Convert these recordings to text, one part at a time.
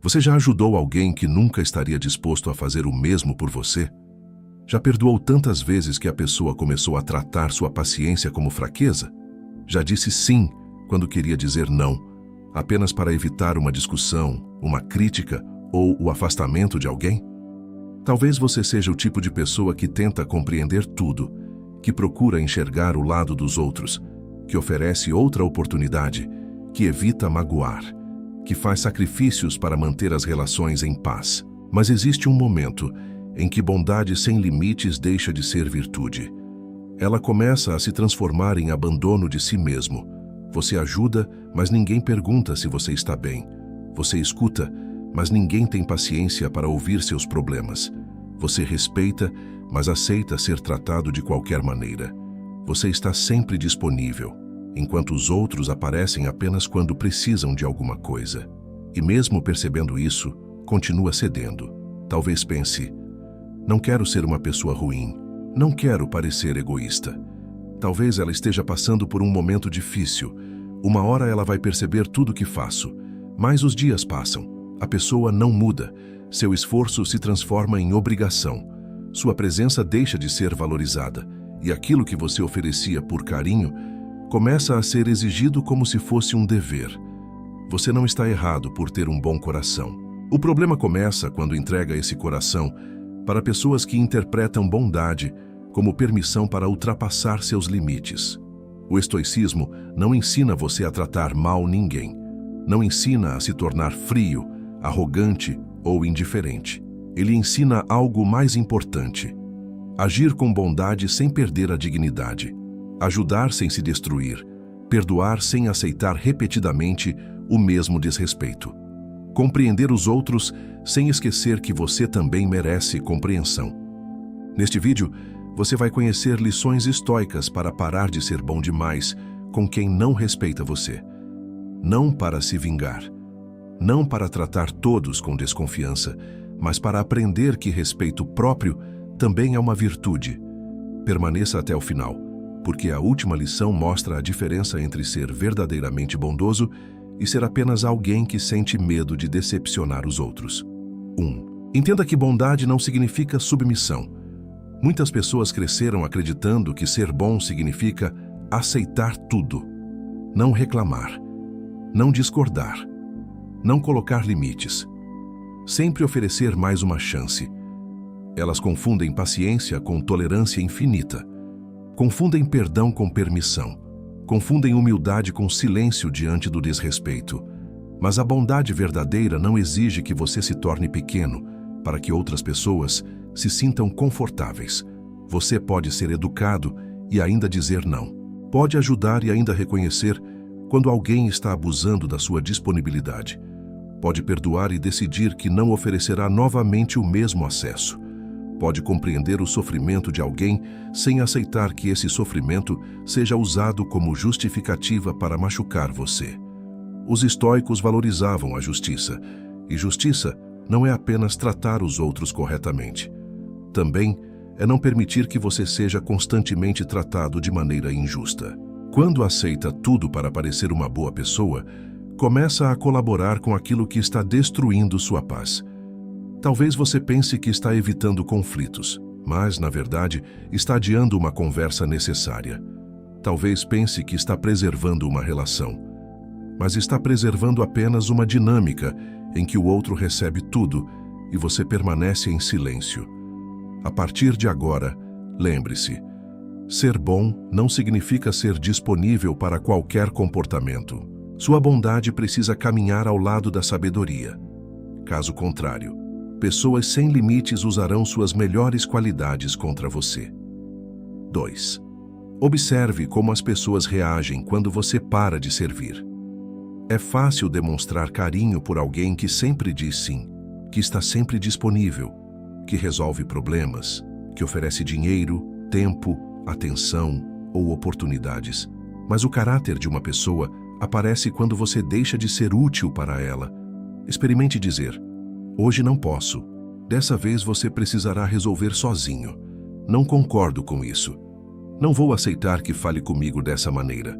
Você já ajudou alguém que nunca estaria disposto a fazer o mesmo por você? Já perdoou tantas vezes que a pessoa começou a tratar sua paciência como fraqueza? Já disse sim quando queria dizer não, apenas para evitar uma discussão, uma crítica ou o afastamento de alguém? Talvez você seja o tipo de pessoa que tenta compreender tudo, que procura enxergar o lado dos outros, que oferece outra oportunidade, que evita magoar, que faz sacrifícios para manter as relações em paz. Mas existe um momento em que bondade sem limites deixa de ser virtude. Ela começa a se transformar em abandono de si mesmo. Você ajuda, mas ninguém pergunta se você está bem. Você escuta, mas ninguém tem paciência para ouvir seus problemas. Você respeita, mas aceita ser tratado de qualquer maneira. Você está sempre disponível, enquanto os outros aparecem apenas quando precisam de alguma coisa. E mesmo percebendo isso, continua cedendo. Talvez pense: não quero ser uma pessoa ruim. Não quero parecer egoísta. Talvez ela esteja passando por um momento difícil. Uma hora ela vai perceber tudo o que faço. Mas os dias passam. A pessoa não muda. Seu esforço se transforma em obrigação. Sua presença deixa de ser valorizada. E aquilo que você oferecia por carinho começa a ser exigido como se fosse um dever. Você não está errado por ter um bom coração. O problema começa quando entrega esse coração para pessoas que interpretam bondade como permissão para ultrapassar seus limites. O estoicismo não ensina você a tratar mal ninguém. Não ensina a se tornar frio, arrogante ou indiferente. Ele ensina algo mais importante: agir com bondade sem perder a dignidade, ajudar sem se destruir, perdoar sem aceitar repetidamente o mesmo desrespeito, compreender os outros sem esquecer que você também merece compreensão. Neste vídeo, você vai conhecer lições estoicas para parar de ser bom demais com quem não respeita você. Não para se vingar, não para tratar todos com desconfiança, mas para aprender que respeito próprio também é uma virtude. Permaneça até o final, porque a última lição mostra a diferença entre ser verdadeiramente bondoso e ser apenas alguém que sente medo de decepcionar os outros. 1. Entenda que bondade não significa submissão. Muitas pessoas cresceram acreditando que ser bom significa aceitar tudo, não reclamar, não discordar, não colocar limites, sempre oferecer mais uma chance. Elas confundem paciência com tolerância infinita, confundem perdão com permissão, confundem humildade com silêncio diante do desrespeito. Mas a bondade verdadeira não exige que você se torne pequeno para que outras pessoas se sintam confortáveis. Você pode ser educado e ainda dizer não. Pode ajudar e ainda reconhecer quando alguém está abusando da sua disponibilidade. Pode perdoar e decidir que não oferecerá novamente o mesmo acesso. Pode compreender o sofrimento de alguém sem aceitar que esse sofrimento seja usado como justificativa para machucar você. Os estoicos valorizavam a justiça, e justiça não é apenas tratar os outros corretamente. Também é não permitir que você seja constantemente tratado de maneira injusta. Quando aceita tudo para parecer uma boa pessoa, começa a colaborar com aquilo que está destruindo sua paz. Talvez você pense que está evitando conflitos, mas, na verdade, está adiando uma conversa necessária. Talvez pense que está preservando uma relação, mas está preservando apenas uma dinâmica em que o outro recebe tudo e você permanece em silêncio. A partir de agora, lembre-se, ser bom não significa ser disponível para qualquer comportamento. Sua bondade precisa caminhar ao lado da sabedoria. Caso contrário, pessoas sem limites usarão suas melhores qualidades contra você. 2. Observe como as pessoas reagem quando você para de servir. É fácil demonstrar carinho por alguém que sempre diz sim, que está sempre disponível, que resolve problemas, que oferece dinheiro, tempo, atenção ou oportunidades. Mas o caráter de uma pessoa aparece quando você deixa de ser útil para ela. Experimente dizer: hoje não posso. Dessa vez você precisará resolver sozinho. Não concordo com isso. Não vou aceitar que fale comigo dessa maneira.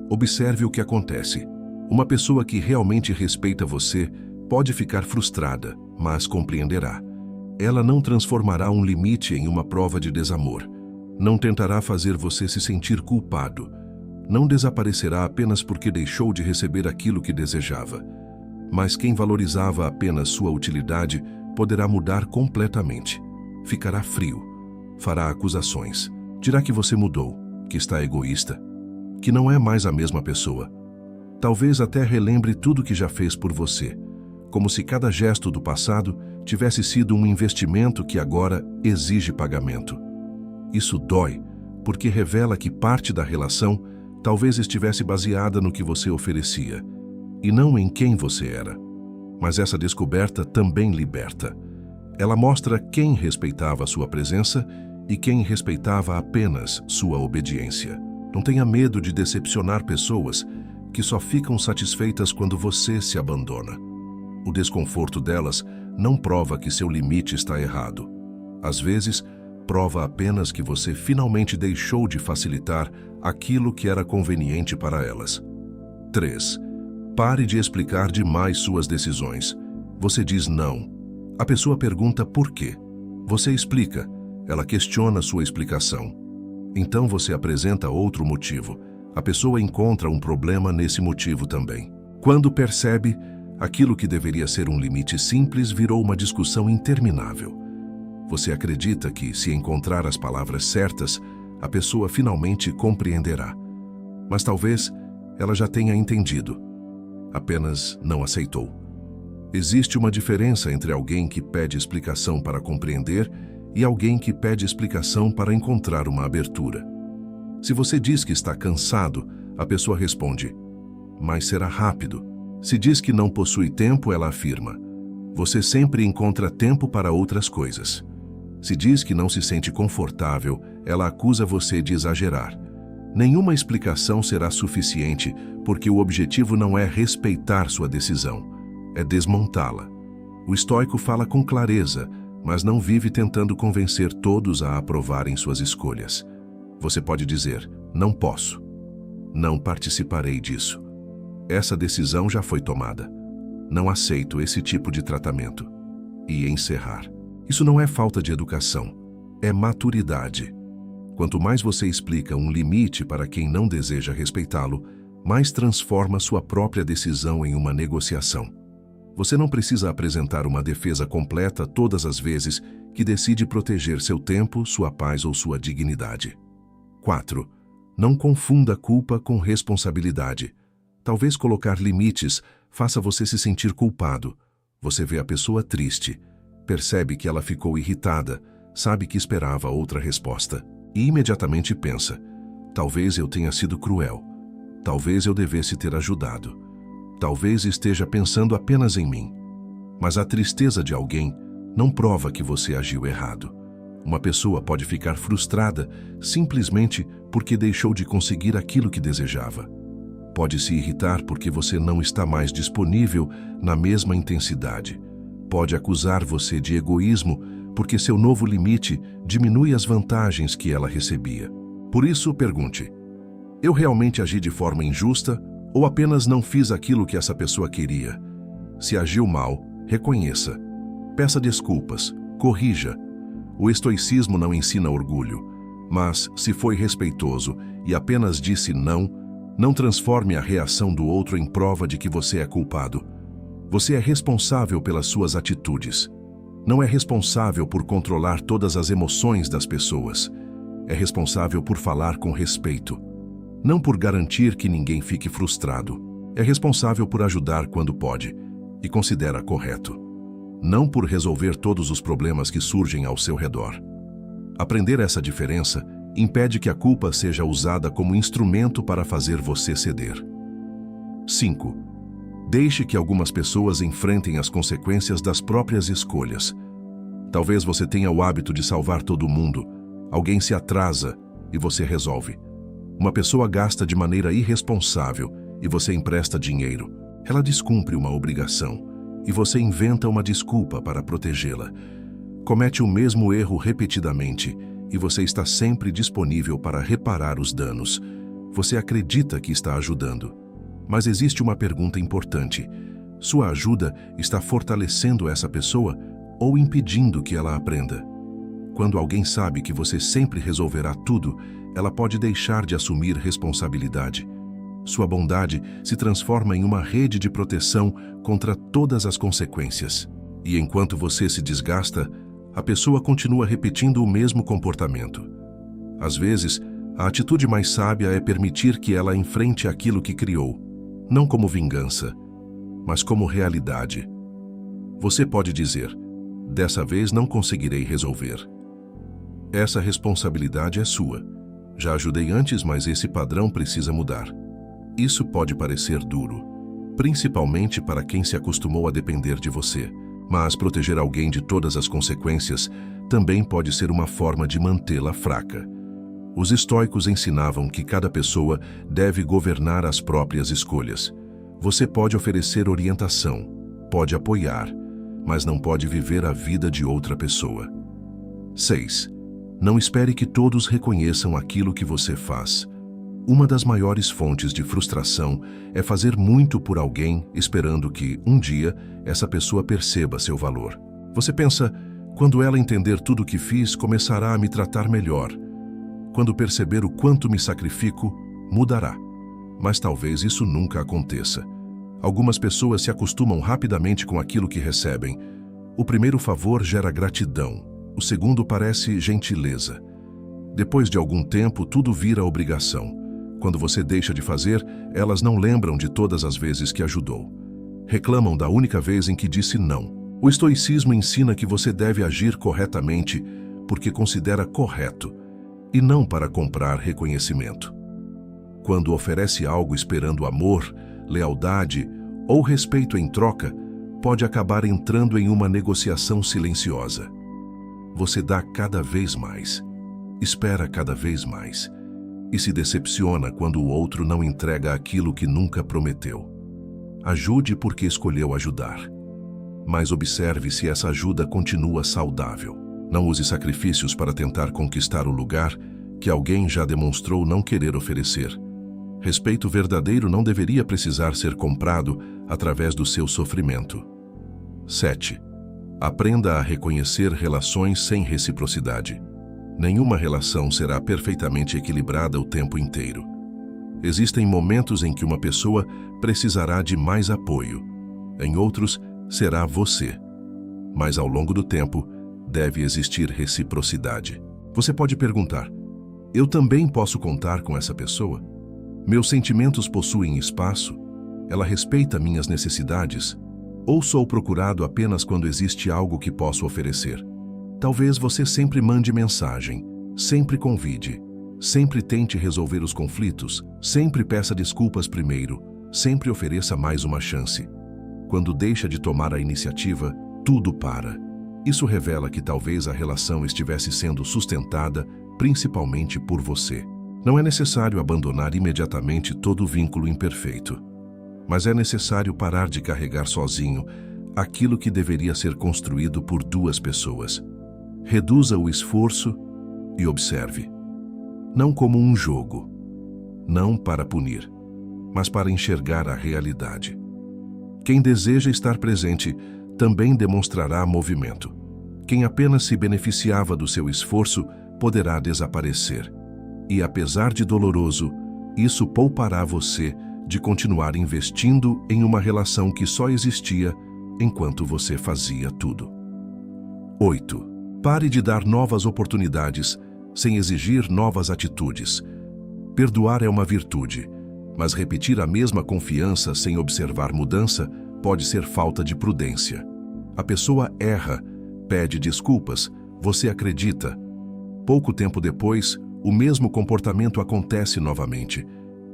Observe o que acontece. Uma pessoa que realmente respeita você pode ficar frustrada, mas compreenderá. Ela não transformará um limite em uma prova de desamor. Não tentará fazer você se sentir culpado. Não desaparecerá apenas porque deixou de receber aquilo que desejava. Mas quem valorizava apenas sua utilidade poderá mudar completamente. Ficará frio. Fará acusações. Dirá que você mudou, que está egoísta, que não é mais a mesma pessoa. Talvez até relembre tudo que já fez por você, como se cada gesto do passado tivesse sido um investimento que agora exige pagamento. Isso dói, porque revela que parte da relação talvez estivesse baseada no que você oferecia, e não em quem você era. Mas essa descoberta também liberta. Ela mostra quem respeitava sua presença e quem respeitava apenas sua obediência. Não tenha medo de decepcionar pessoas que só ficam satisfeitas quando você se abandona. O desconforto delas não prova que seu limite está errado. Às vezes, prova apenas que você finalmente deixou de facilitar aquilo que era conveniente para elas. 3. Pare de explicar demais suas decisões. Você diz não. A pessoa pergunta por quê. Você explica. Ela questiona sua explicação. Então você apresenta outro motivo. A pessoa encontra um problema nesse motivo também. Quando percebe, aquilo que deveria ser um limite simples virou uma discussão interminável. Você acredita que, se encontrar as palavras certas, a pessoa finalmente compreenderá. Mas talvez ela já tenha entendido. Apenas não aceitou. Existe uma diferença entre alguém que pede explicação para compreender e alguém que pede explicação para encontrar uma abertura. Se você diz que está cansado, a pessoa responde, mas será rápido. Se diz que não possui tempo, ela afirma, você sempre encontra tempo para outras coisas. Se diz que não se sente confortável, ela acusa você de exagerar. Nenhuma explicação será suficiente, porque o objetivo não é respeitar sua decisão, é desmontá-la. O estoico fala com clareza, mas não vive tentando convencer todos a aprovarem suas escolhas. Você pode dizer, não posso. Não participarei disso. Essa decisão já foi tomada. Não aceito esse tipo de tratamento. E encerrar. Isso não é falta de educação, é maturidade. Quanto mais você explica um limite para quem não deseja respeitá-lo, mais transforma sua própria decisão em uma negociação. Você não precisa apresentar uma defesa completa todas as vezes que decide proteger seu tempo, sua paz ou sua dignidade. 4. Não confunda culpa com responsabilidade. Talvez colocar limites faça você se sentir culpado. Você vê a pessoa triste, percebe que ela ficou irritada, sabe que esperava outra resposta e imediatamente pensa, talvez eu tenha sido cruel, talvez eu devesse ter ajudado, talvez esteja pensando apenas em mim. Mas a tristeza de alguém não prova que você agiu errado. Uma pessoa pode ficar frustrada simplesmente porque deixou de conseguir aquilo que desejava. Pode se irritar porque você não está mais disponível na mesma intensidade. Pode acusar você de egoísmo porque seu novo limite diminui as vantagens que ela recebia. Por isso, pergunte, eu realmente agi de forma injusta ou apenas não fiz aquilo que essa pessoa queria? Se agiu mal, reconheça. Peça desculpas, corrija. O estoicismo não ensina orgulho, mas, se foi respeitoso e apenas disse não transforme a reação do outro em prova de que você é culpado. Você é responsável pelas suas atitudes. Não é responsável por controlar todas as emoções das pessoas. É responsável por falar com respeito. Não por garantir que ninguém fique frustrado. É responsável por ajudar quando pode e considera correto. Não por resolver todos os problemas que surgem ao seu redor. Aprender essa diferença impede que a culpa seja usada como instrumento para fazer você ceder. 5. Deixe que algumas pessoas enfrentem as consequências das próprias escolhas. Talvez você tenha o hábito de salvar todo mundo. Alguém se atrasa e você resolve. Uma pessoa gasta de maneira irresponsável e você empresta dinheiro. Ela descumpre uma obrigação e você inventa uma desculpa para protegê-la. Comete o mesmo erro repetidamente e você está sempre disponível para reparar os danos. Você acredita que está ajudando. Mas existe uma pergunta importante. Sua ajuda está fortalecendo essa pessoa ou impedindo que ela aprenda. Quando alguém sabe que você sempre resolverá tudo, ela pode deixar de assumir responsabilidade. Sua bondade se transforma em uma rede de proteção contra todas as consequências. E enquanto você se desgasta, a pessoa continua repetindo o mesmo comportamento. Às vezes, a atitude mais sábia é permitir que ela enfrente aquilo que criou, não como vingança, mas como realidade. Você pode dizer: dessa vez não conseguirei resolver. Essa responsabilidade é sua. Já ajudei antes, mas esse padrão precisa mudar. Isso pode parecer duro, principalmente para quem se acostumou a depender de você. Mas proteger alguém de todas as consequências também pode ser uma forma de mantê-la fraca. Os estoicos ensinavam que cada pessoa deve governar as próprias escolhas. Você pode oferecer orientação, pode apoiar, mas não pode viver a vida de outra pessoa. 6. Não espere que todos reconheçam aquilo que você faz. Uma das maiores fontes de frustração é fazer muito por alguém esperando que, um dia, essa pessoa perceba seu valor. Você pensa: quando ela entender tudo o que fiz, começará a me tratar melhor. Quando perceber o quanto me sacrifico, mudará. Mas talvez isso nunca aconteça. Algumas pessoas se acostumam rapidamente com aquilo que recebem. O primeiro favor gera gratidão, o segundo parece gentileza. Depois de algum tempo, tudo vira obrigação. Quando você deixa de fazer, elas não lembram de todas as vezes que ajudou. Reclamam da única vez em que disse não. O estoicismo ensina que você deve agir corretamente porque considera correto, e não para comprar reconhecimento. Quando oferece algo esperando amor, lealdade ou respeito em troca, pode acabar entrando em uma negociação silenciosa. Você dá cada vez mais, espera cada vez mais, e se decepciona quando o outro não entrega aquilo que nunca prometeu. Ajude porque escolheu ajudar. Mas observe se essa ajuda continua saudável. Não use sacrifícios para tentar conquistar o lugar que alguém já demonstrou não querer oferecer. Respeito verdadeiro não deveria precisar ser comprado através do seu sofrimento. 7. Aprenda a reconhecer relações sem reciprocidade. Nenhuma relação será perfeitamente equilibrada o tempo inteiro. Existem momentos em que uma pessoa precisará de mais apoio. Em outros, será você. Mas ao longo do tempo, deve existir reciprocidade. Você pode perguntar: eu também posso contar com essa pessoa? Meus sentimentos possuem espaço? Ela respeita minhas necessidades? Ou sou procurado apenas quando existe algo que posso oferecer? Talvez você sempre mande mensagem, sempre convide, sempre tente resolver os conflitos, sempre peça desculpas primeiro, sempre ofereça mais uma chance. Quando deixa de tomar a iniciativa, tudo para. Isso revela que talvez a relação estivesse sendo sustentada principalmente por você. Não é necessário abandonar imediatamente todo o vínculo imperfeito, mas é necessário parar de carregar sozinho aquilo que deveria ser construído por duas pessoas. Reduza o esforço e observe. Não como um jogo, não para punir, mas para enxergar a realidade. Quem deseja estar presente também demonstrará movimento. Quem apenas se beneficiava do seu esforço poderá desaparecer. E apesar de doloroso, isso poupará você de continuar investindo em uma relação que só existia enquanto você fazia tudo. 8. Pare de dar novas oportunidades sem exigir novas atitudes. Perdoar é uma virtude, mas repetir a mesma confiança sem observar mudança pode ser falta de prudência. A pessoa erra, pede desculpas, você acredita. Pouco tempo depois, o mesmo comportamento acontece novamente.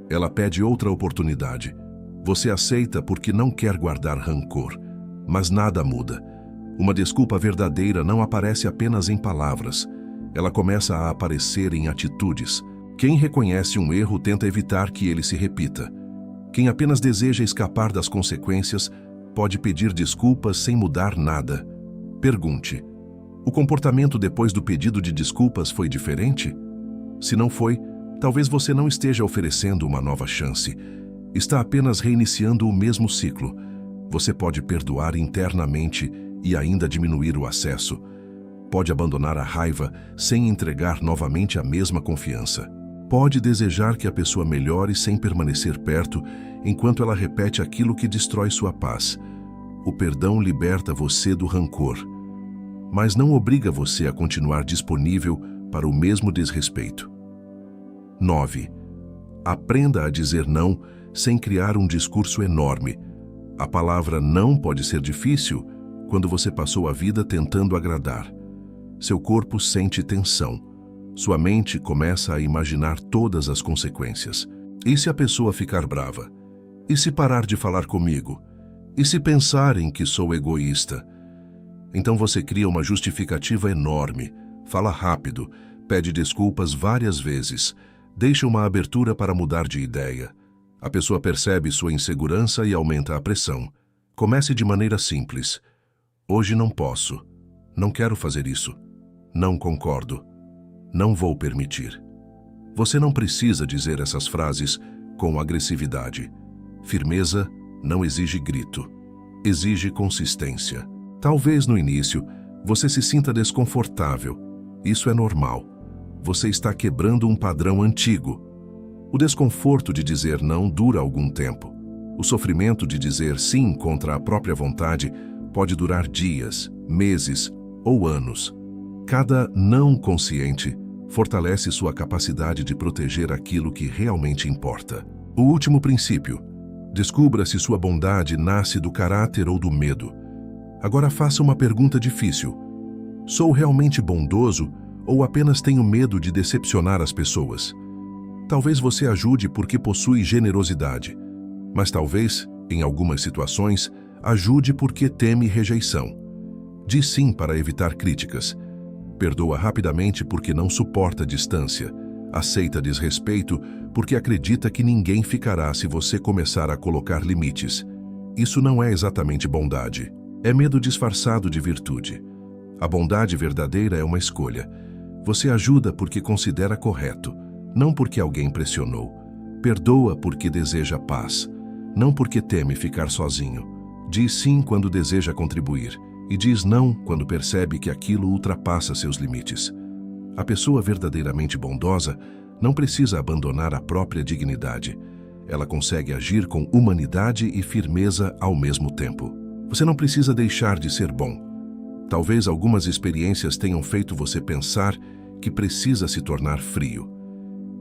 Ela pede outra oportunidade. Você aceita porque não quer guardar rancor, mas nada muda. Uma desculpa verdadeira não aparece apenas em palavras. Ela começa a aparecer em atitudes. Quem reconhece um erro tenta evitar que ele se repita. Quem apenas deseja escapar das consequências pode pedir desculpas sem mudar nada. Pergunte: o comportamento depois do pedido de desculpas foi diferente? Se não foi, talvez você não esteja oferecendo uma nova chance. Está apenas reiniciando o mesmo ciclo. Você pode perdoar internamente e ainda diminuir o acesso. Pode abandonar a raiva sem entregar novamente a mesma confiança. Pode desejar que a pessoa melhore sem permanecer perto enquanto ela repete aquilo que destrói sua paz. O perdão liberta você do rancor, mas não obriga você a continuar disponível para o mesmo desrespeito. 9. Aprenda a dizer não sem criar um discurso enorme. A palavra não pode ser difícil quando você passou a vida tentando agradar. Seu corpo sente tensão. Sua mente começa a imaginar todas as consequências. E se a pessoa ficar brava? E se parar de falar comigo? E se pensarem que sou egoísta? Então você cria uma justificativa enorme, fala rápido, pede desculpas várias vezes, deixa uma abertura para mudar de ideia. A pessoa percebe sua insegurança e aumenta a pressão. Comece de maneira simples. Hoje não posso. Não quero fazer isso. Não concordo. Não vou permitir. Você não precisa dizer essas frases com agressividade. Firmeza não exige grito. Exige consistência. Talvez no início você se sinta desconfortável. Isso é normal. Você está quebrando um padrão antigo. O desconforto de dizer não dura algum tempo. O sofrimento de dizer sim contra a própria vontade pode durar dias, meses ou anos. Cada não consciente fortalece sua capacidade de proteger aquilo que realmente importa. O último princípio: descubra se sua bondade nasce do caráter ou do medo. Agora faça uma pergunta difícil. Sou realmente bondoso ou apenas tenho medo de decepcionar as pessoas? Talvez você ajude porque possui generosidade, mas talvez, em algumas situações, ajude porque teme rejeição. Diz sim para evitar críticas. Perdoa rapidamente porque não suporta distância. Aceita desrespeito porque acredita que ninguém ficará se você começar a colocar limites. Isso não é exatamente bondade. É medo disfarçado de virtude. A bondade verdadeira é uma escolha. Você ajuda porque considera correto, não porque alguém pressionou. Perdoa porque deseja paz, não porque teme ficar sozinho. Diz sim quando deseja contribuir e diz não quando percebe que aquilo ultrapassa seus limites. A pessoa verdadeiramente bondosa não precisa abandonar a própria dignidade. Ela consegue agir com humanidade e firmeza ao mesmo tempo. Você não precisa deixar de ser bom. Talvez algumas experiências tenham feito você pensar que precisa se tornar frio,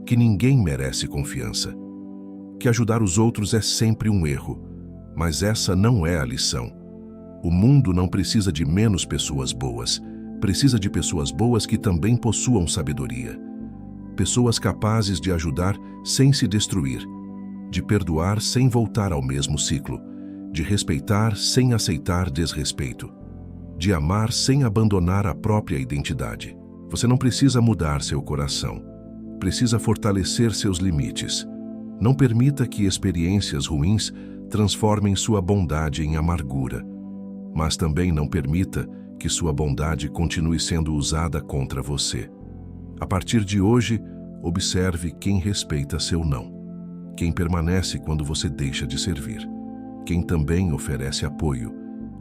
que ninguém merece confiança, que ajudar os outros é sempre um erro, mas essa não é a lição. O mundo não precisa de menos pessoas boas, precisa de pessoas boas que também possuam sabedoria. Pessoas capazes de ajudar sem se destruir, de perdoar sem voltar ao mesmo ciclo, de respeitar sem aceitar desrespeito, de amar sem abandonar a própria identidade. Você não precisa mudar seu coração, precisa fortalecer seus limites. Não permita que experiências ruins transformem sua bondade em amargura, mas também não permita que sua bondade continue sendo usada contra você. A partir de hoje, observe quem respeita seu não, quem permanece quando você deixa de servir, quem também oferece apoio,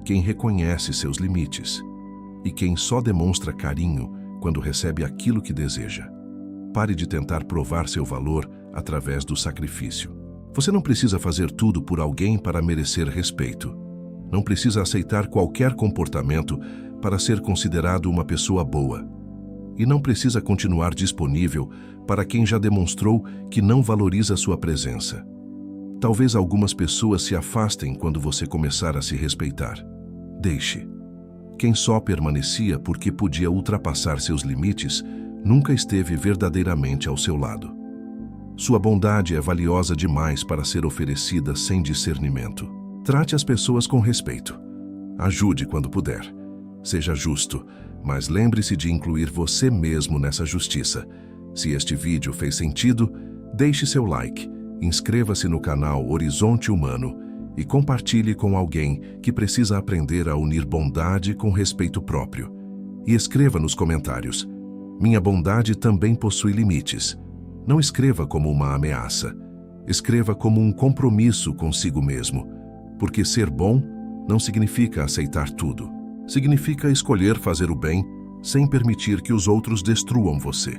quem reconhece seus limites e quem só demonstra carinho quando recebe aquilo que deseja. Pare de tentar provar seu valor através do sacrifício. Você não precisa fazer tudo por alguém para merecer respeito. Não precisa aceitar qualquer comportamento para ser considerado uma pessoa boa. E não precisa continuar disponível para quem já demonstrou que não valoriza sua presença. Talvez algumas pessoas se afastem quando você começar a se respeitar. Deixe. Quem só permanecia porque podia ultrapassar seus limites nunca esteve verdadeiramente ao seu lado. Sua bondade é valiosa demais para ser oferecida sem discernimento. Trate as pessoas com respeito. Ajude quando puder. Seja justo, mas lembre-se de incluir você mesmo nessa justiça. Se este vídeo fez sentido, deixe seu like, inscreva-se no canal Horizonte Humano e compartilhe com alguém que precisa aprender a unir bondade com respeito próprio. E escreva nos comentários: minha bondade também possui limites. Não escreva como uma ameaça. Escreva como um compromisso consigo mesmo, porque ser bom não significa aceitar tudo. Significa escolher fazer o bem sem permitir que os outros destruam você.